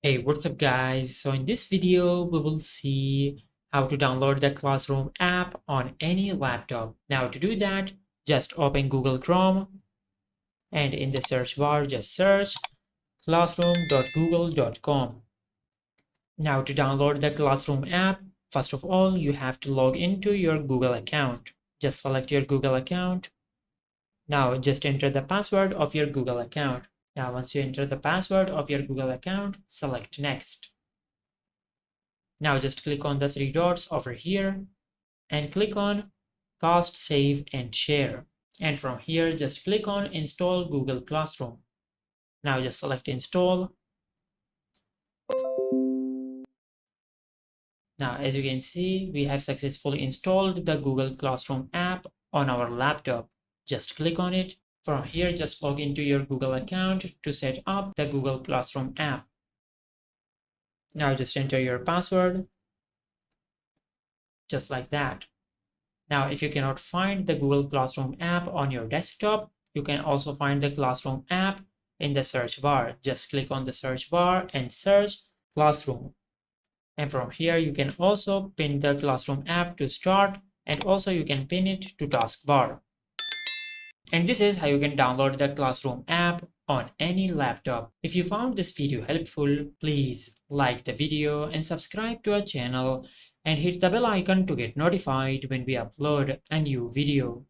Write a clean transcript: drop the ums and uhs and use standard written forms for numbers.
Hey, what's up guys? So in this video, we will see how to download the Classroom app on any laptop. Now to do that, just open Google Chrome and in the search bar, just search classroom.google.com. Now to download the Classroom app, first of all, you have to log into your Google account. Just select your Google account. Now just enter the password of your Google account. Now once you enter the password of your Google account, select next. Now just click on the three dots over here and click on Cast, Save and Share. And from here, just click on Install Google Classroom. Now just select Install. Now, as you can see, we have successfully installed the Google Classroom app on our laptop. Just click on it. From here, just log into your Google account to set up the Google Classroom app. Now just enter your password, just like that. Now, if you cannot find the Google Classroom app on your desktop, you can also find the Classroom app in the search bar. Just click on the search bar and search Classroom. And from here, you can also pin the Classroom app to start, and also you can pin it to taskbar. And this is how you can download the Classroom app on any laptop. If you found this video helpful, please like the video and subscribe to our channel and hit the bell icon to get notified when we upload a new video.